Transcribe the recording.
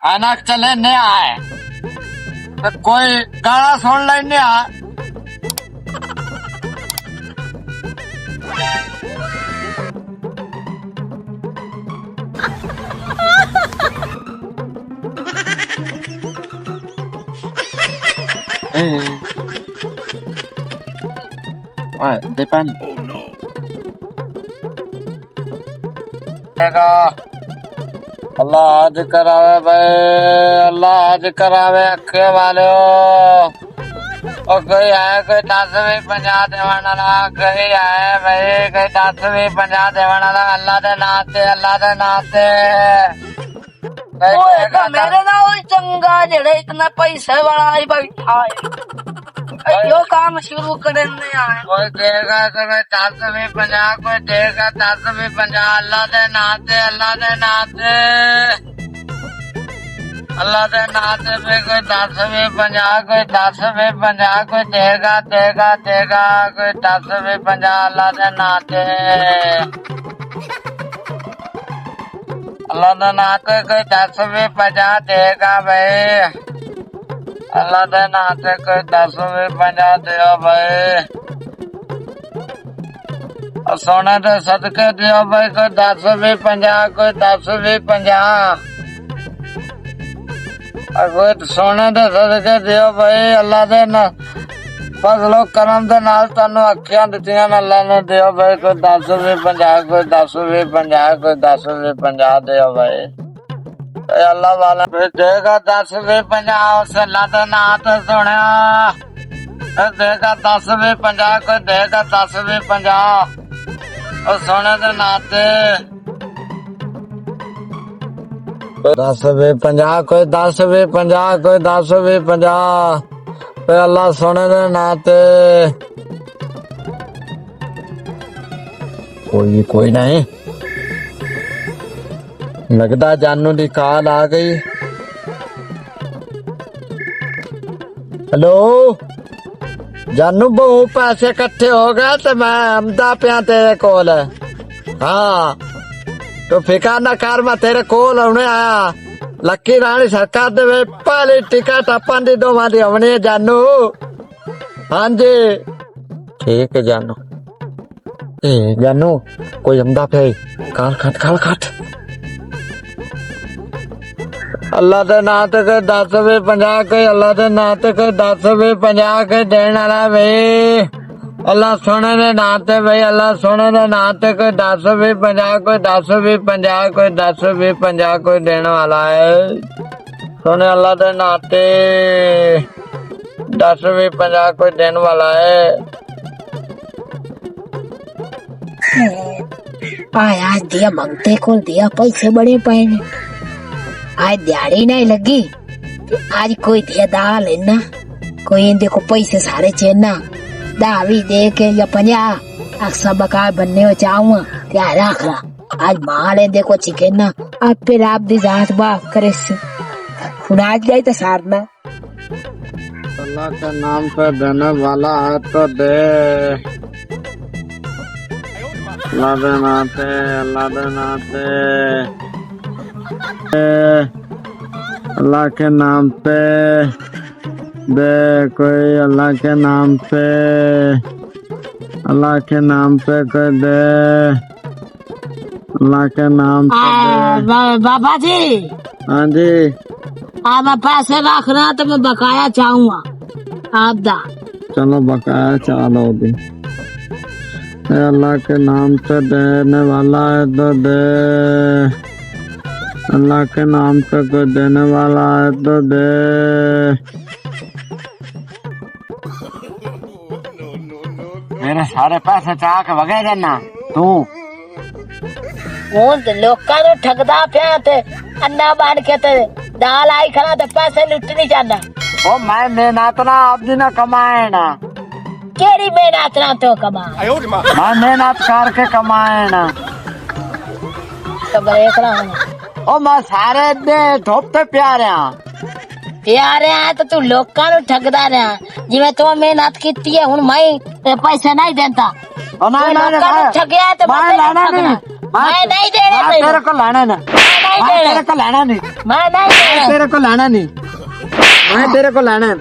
आना चले नहीं आए तो कोई गाना सुन लेने आ depan अल्लाह आज करावे भाई अल्लाह आज करावे अखे वाले और कोई आए कोई 10वीं 50 देवाना ला कोई आए भाई कोई 10वीं 50 देवाना ला अल्लाह दे नाते मेरे ना वही चंगा जेड़े इतना पैसे वाला ही बैठा है यो काम शुरू करने आए कोई देगा तो कोई 10वीं 50 कोई देगा 10वीं 50 अल्लाह दे नाते पे कोई 10वीं 50 कोई 10वीं 50 कोई देगा कोई 10वीं 50 अल्लाह दे नाते कोई 10वीं 50 देगा भाई अल्लाह दे नाते कोई 10वीं 50 दियो भाई और सोने दे सदके दियो भाई कोई 10वीं 50 कोई 10वीं 50 कोई सोने दे सदके दियो भाई अल्लाह दे ना फजलो करम दे नाल तानू अखियां दित्तियां अल्लाह ने दियो भाई कोई 10वीं 50 कोई 10वीं 50 कोई 10वीं 50 दियो भाई अल्लाह वाला देगा 10वीं 50 उस अल्लाह दे नाम तो सुनिया देगा 10वीं 50 कोई देगा 10वीं 50 और सोने दे नाते 10वीं 50 कोई 10वीं 50 कोई 10वीं 50 अल्लाह सोने दे नाते कोई नहीं लगता जानू की कॉल आ गई हेलो जानू बहुत पैसे इकट्ठे हो गए तो मैं आमदा पिया तेरे कोल हाँ तो फिकर ना कर मैं तेरे कोल आने आया लक्की रानी सरकार दे पहली टिकट अपन दी दोवां दी आनी है जानू हाँ जी ठीक है जानू जानू कोई आमदा पिया काल खट अल्लाह दे नाम ते कोई 10वीं 50 कोई अल्लाह दे नाम ते कोई 10वीं 50 कोई देने वाला भाई अल्लाह सोने दे नाम ते भाई अल्लाह सोने दे नाम ते कोई 10वीं 50 कोई 10वीं 50 कोई 10वीं 50 कोई देने वाला है सोने अल्लाह दे नाम ते 10वीं 50 कोई देने वाला है आज दिया मंगते को दिया पैसे बड़े पाए ने आज दिहाड़ी नहीं लगी आज कोई दिया दाल लेना कोई देखो पैसे सारे चेना दावी दे के या 50 अक्सर बकार बनने हो चाहूंगा क्या रख रहा आज माले देखो चिकन आप फिर आप दी जांच बात करे आज जाए तो सारना अल्लाह के नाम पे देने वाला है तो दे अल्लाह दे नाते अल्लाह के नाम पे दे कोई अल्लाह के नाम पे कोई दे अल्लाह के नाम पे बाबा जी हाँ जी मैं पैसे रख रहा तो मैं बकाया चाहूंगा आप दा चलो बकाया चालो भी अल्लाह के नाम पे देने वाला है तो दे अल्लाह के नाम पे कोई देने वाला है तो दे मेरे सारे पैसे चाह के भगे देना तू लोका तो ठगदा पिया ते अन्ना बन के ते दाल आई खड़ा ते पैसे लुट नहीं जाना ओ मैं मेहनत ना आप दिन कमाए ना केरी मेहनत ना तो कमा मैं मेहनत करके कमाए ना तो ब्रेक रहा ओ मैं सारे दे धोपते प्यारे हैं तो तू लोकां नु ठगदा रहा जिवें तू मेहनत कीती है हुन मैं पैसे नहीं देता ना ठगया तो मैं नहीं देने मैं तेरे को लाना ना, नहीं मैं देने तेरे को लाना नहीं, मैं नहीं मैं देने तेरे को लाना नहीं, मैं तेरे को लाना है।